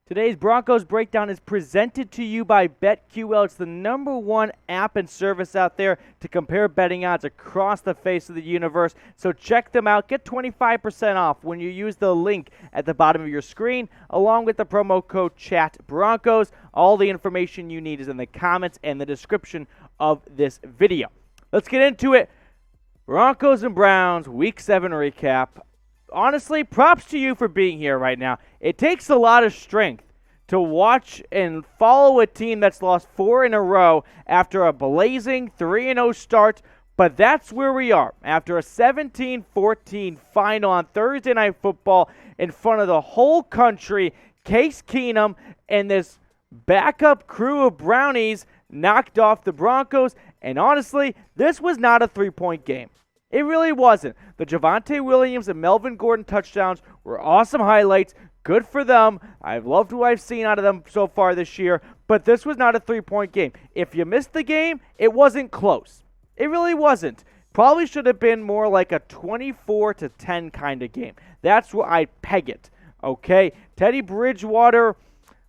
Today's Broncos Breakdown is presented to you by BetQL. It's the #1 app and service out there to compare betting odds across the face of the universe. So check them out. Get 25% off when you use the link at the bottom of your screen, along with the promo code CHATBroncos. All the information you need is in the comments and the description of this video. Let's get into it. Broncos and Browns, Week 7 recap. Honestly, props to you for being here right now. It takes a lot of strength to watch and follow a team that's lost 4 in a row after a blazing 3-0 start, but that's where we are after a 17-14 final on Thursday Night Football in front of the whole country. Case Keenum and this backup crew of Brownies knocked off the Broncos, and honestly, this was not a 3-point game. It really wasn't. The Javonte Williams and Melvin Gordon touchdowns were awesome highlights. Good for them. I've loved what I've seen out of them so far this year, but this was not a 3-point game. If you missed the game, it wasn't close. It really wasn't. Probably should have been more like a 24-10 kind of game. That's where I peg it, okay? Teddy Bridgewater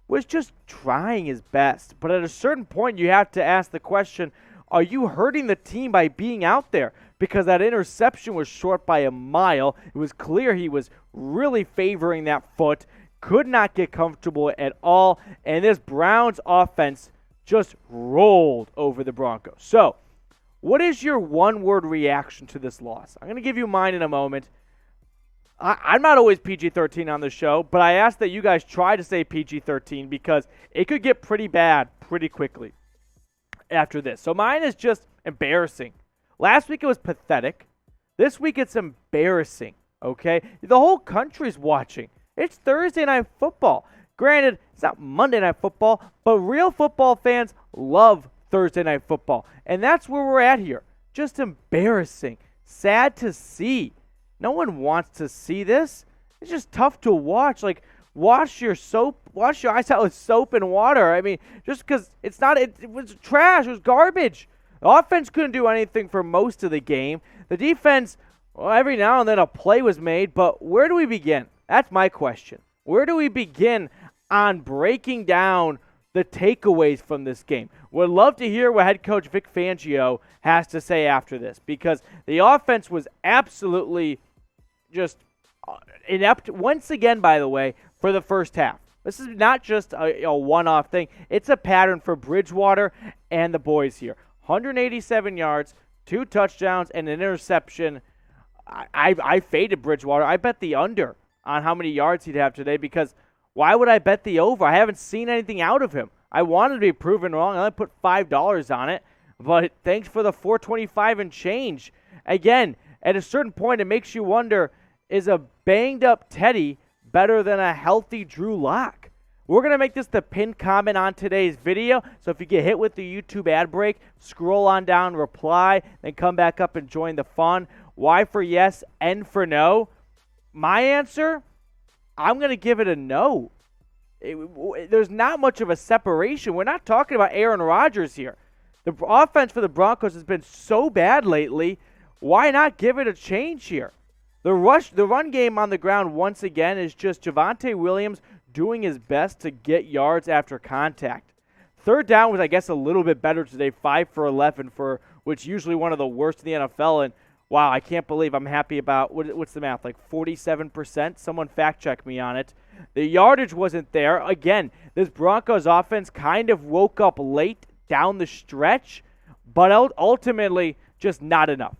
was just trying his best, but at a certain point you have to ask the question, are you hurting the team by being out there? Because that interception was short by a mile. It was clear he was really favoring that foot. Could not get comfortable at all. And this Browns offense just rolled over the Broncos. So, what is your one-word reaction to this loss? I'm going to give you mine in a moment. I'm not always PG-13 on the show, but I ask that you guys try to say PG-13 because it could get pretty bad pretty quickly after this. So mine is just embarrassing. Last week it was pathetic. This week it's embarrassing, okay? The whole country's watching. It's Thursday Night Football. Granted, it's not Monday Night Football, but real football fans love Thursday Night Football. And that's where we're at here. Just embarrassing. Sad to see. No one wants to see this. It's just tough to watch. Like, wash your eyes out with soap and water. I mean, just because it was trash. It was garbage. The offense couldn't do anything for most of the game. The defense, well, every now and then a play was made, but where do we begin? That's my question. Where do we begin on breaking down the takeaways from this game? Would love to hear what head coach Vic Fangio has to say after this, because the offense was absolutely just inept once again, by the way, for the first half. This is not just a one-off thing. It's a pattern for Bridgewater and the boys here. 187 yards, 2 touchdowns, and an interception. I faded Bridgewater. I bet the under on how many yards he'd have today because why would I bet the over? I haven't seen anything out of him. I wanted to be proven wrong. I only put $5 on it, but thanks for the $4.25 and change. Again, at a certain point, it makes you wonder, is a banged-up Teddy better than a healthy Drew Lock? We're going to make this the pinned comment on today's video, so if you get hit with the YouTube ad break, scroll on down, reply, then come back up and join the fun. Y for yes, N for no. My answer, I'm going to give it a no. There's not much of a separation. We're not talking about Aaron Rodgers here. The offense for the Broncos has been so bad lately, why not give it a change here? The run game on the ground once again is just Javonte Williams doing his best to get yards after contact. Third down was, I guess, a little bit better today, 5 for 11, for which usually one of the worst in the NFL. And wow, I can't believe I'm happy about, what's the math, like 47%? Someone fact check me on it. The yardage wasn't there. Again, this Broncos offense kind of woke up late down the stretch, but ultimately just not enough.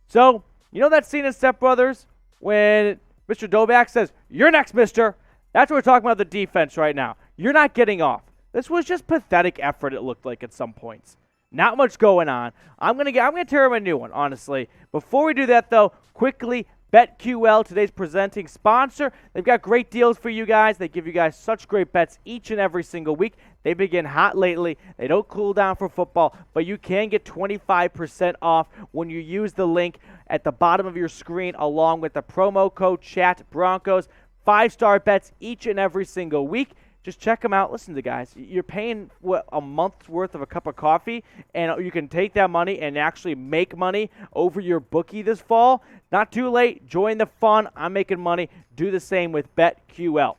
So, you know that scene in Step Brothers when Mr. Doback says, "You're next, mister"? That's what we're talking about the defense right now. You're not getting off. This was just pathetic effort, it looked like at some points. Not much going on. I'm gonna tear him a new one, honestly. Before we do that, though, quickly, BetQL, today's presenting sponsor. They've got great deals for you guys. They give you guys such great bets each and every single week. They begin hot lately. They don't cool down for football, but you can get 25% off when you use the link at the bottom of your screen along with the promo code CHATBroncos. 5-star bets each and every single week. Just check them out. Listen to guys, you're paying a month's worth of a cup of coffee, and you can take that money and actually make money over your bookie this fall. Not too late. Join the fun. I'm making money. Do the same with BetQL.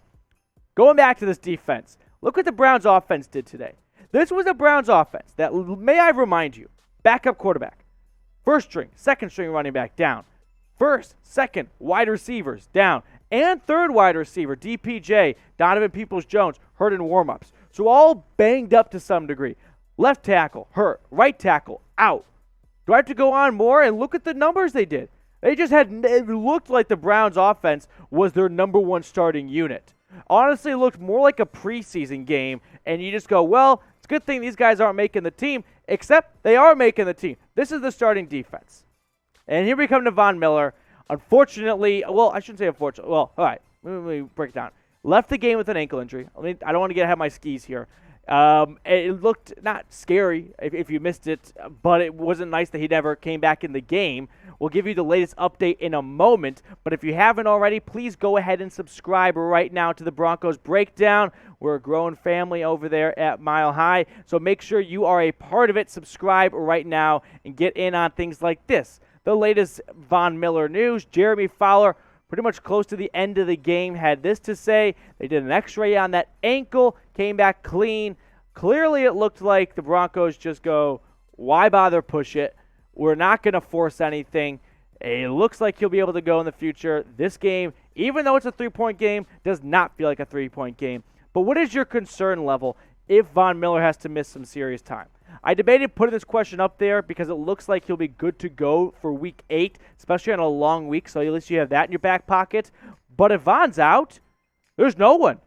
Going back to this defense, look what the Browns offense did today. This was a Browns offense that, may I remind you, backup quarterback, first string, second string running back down, first, second wide receivers down, and third wide receiver, DPJ, Donovan Peoples-Jones, hurt in warmups. So all banged up to some degree. Left tackle, hurt. Right tackle, out. Do I have to go on more? And look at the numbers they did. They just it looked like the Browns offense was their number one starting unit. Honestly, it looked more like a preseason game, and you just go, well, it's a good thing these guys aren't making the team, except they are making the team. This is the starting defense. And here we come to Von Miller. Unfortunately, well, I shouldn't say unfortunately. Well, all right, let me break it down. Left the game with an ankle injury. I don't want to get ahead of my skis here. It looked not scary if you missed it, but it wasn't nice that he never came back in the game. We'll give you the latest update in a moment, but if you haven't already, please go ahead and subscribe right now to the Broncos Breakdown. We're a growing family over there at Mile High, so make sure you are a part of it. Subscribe right now and get in on things like this. The latest Von Miller news, Jeremy Fowler, pretty much close to the end of the game, had this to say. They did an x-ray on that ankle, came back clean. Clearly it looked like the Broncos just go, why bother push it? We're not going to force anything. It looks like he'll be able to go in the future. This game, even though it's a 3-point game, does not feel like a 3-point game. But what is your concern level if Von Miller has to miss some serious time? I debated putting this question up there because it looks like he'll be good to go for Week 8, especially on a long week, so at least you have that in your back pocket. But if Von's out, there's no one.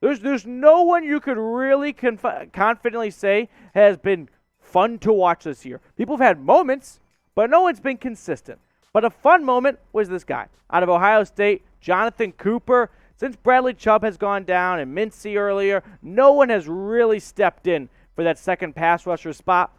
There's no one you could really confidently say has been fun to watch this year. People have had moments, but no one's been consistent. But a fun moment was this guy out of Ohio State, Jonathan Cooper. Since Bradley Chubb has gone down and Mincy earlier, no one has really stepped in for that second pass rusher spot.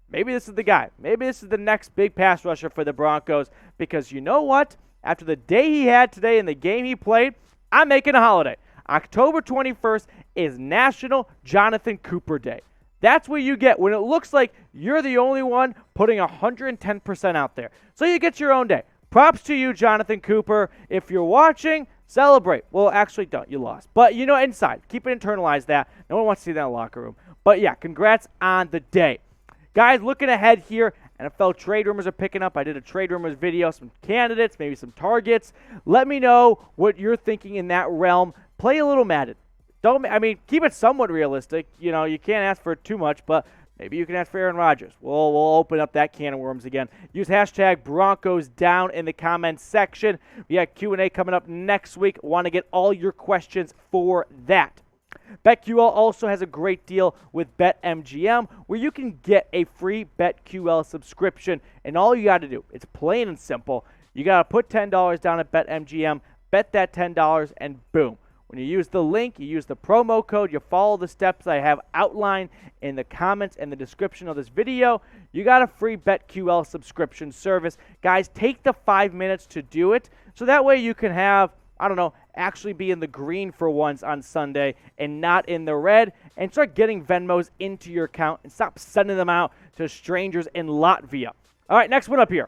Maybe this is the guy. Maybe this is the next big pass rusher for the Broncos, because you know what? After the day he had today and the game he played, I'm making a holiday. October 21st is National Jonathan Cooper Day. That's what you get when it looks like you're the only one putting 110% out there. So you get your own day. Props to you, Jonathan Cooper. If you're watching, celebrate. Well, actually, don't. You lost. But, inside. Keep it internalized that. No one wants to see that in the locker room. But, yeah, congrats on the day. Guys, looking ahead here, NFL trade rumors are picking up. I did a trade rumors video, some candidates, maybe some targets. Let me know what you're thinking in that realm. Play a little Madden. Keep it somewhat realistic. You can't ask for too much, but maybe you can ask for Aaron Rodgers. We'll open up that can of worms again. Use hashtag Broncos down in the comments section. We got Q&A coming up next week. Want to get all your questions for that. BetQL also has a great deal with BetMGM where you can get a free BetQL subscription. And all you got to do, it's plain and simple. You got to put $10 down at BetMGM, bet that $10, and boom. When you use the link, you use the promo code, you follow the steps I have outlined in the comments and the description of this video, you got a free BetQL subscription service. Guys, take the 5 minutes to do it so that way you can have, actually be in the green for once on Sunday and not in the red, and start getting Venmos into your account and stop sending them out to strangers in Latvia. All right, next one up here.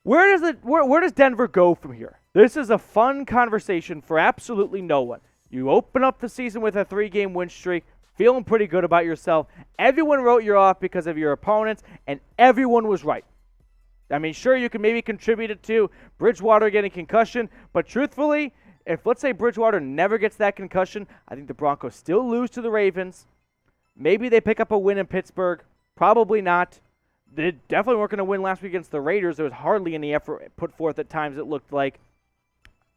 Where does Denver go from here? This is a fun conversation for absolutely no one. You open up the season with a 3-game win streak, feeling pretty good about yourself. Everyone wrote you off because of your opponents, and everyone was right. Sure, you can maybe contribute it to Bridgewater getting concussion, but truthfully, if let's say Bridgewater never gets that concussion, I think the Broncos still lose to the Ravens. Maybe they pick up a win in Pittsburgh. Probably not. They definitely weren't going to win last week against the Raiders. There was hardly any effort put forth at times, it looked like.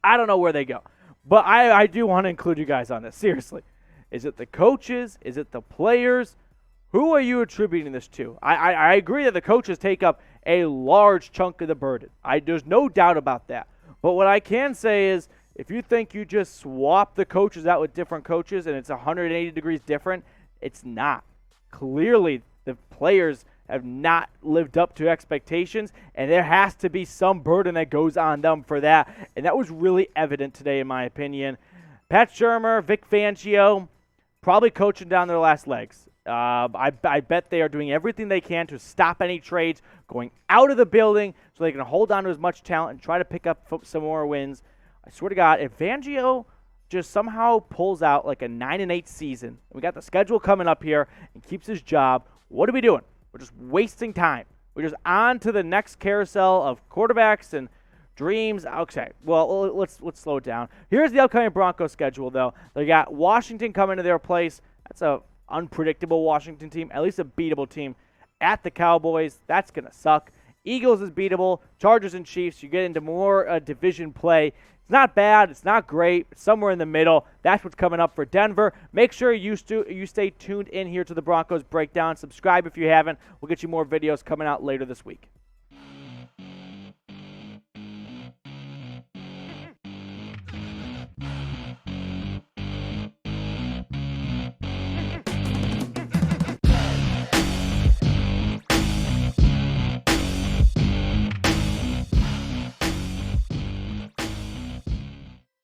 I don't know where they go. But I do want to include you guys on this. Seriously. Is it the coaches? Is it the players? Who are you attributing this to? I agree that the coaches take up a large chunk of the burden. There's no doubt about that. But what I can say is, if you think you just swap the coaches out with different coaches and it's 180 degrees different, it's not. Clearly, the players have not lived up to expectations, and there has to be some burden that goes on them for that. And that was really evident today, in my opinion. Pat Shurmur, Vic Fangio, probably coaching down their last legs. I bet they are doing everything they can to stop any trades going out of the building so they can hold on to as much talent and try to pick up some more wins. I swear to God, if Fangio just somehow pulls out like a 9-8 season, we got the schedule coming up here and keeps his job, what are we doing? We're just wasting time. We're just on to the next carousel of quarterbacks and dreams. Okay, well, let's slow it down. Here's the upcoming Broncos schedule, though. They got Washington coming to their place. That's a unpredictable Washington team, at least a beatable team. At the Cowboys, that's going to suck. Eagles is beatable. Chargers and Chiefs, you get into more division play. It's not bad. It's not great. It's somewhere in the middle. That's what's coming up for Denver. Make sure you stay tuned in here to the Broncos Breakdown. Subscribe if you haven't. We'll get you more videos coming out later this week.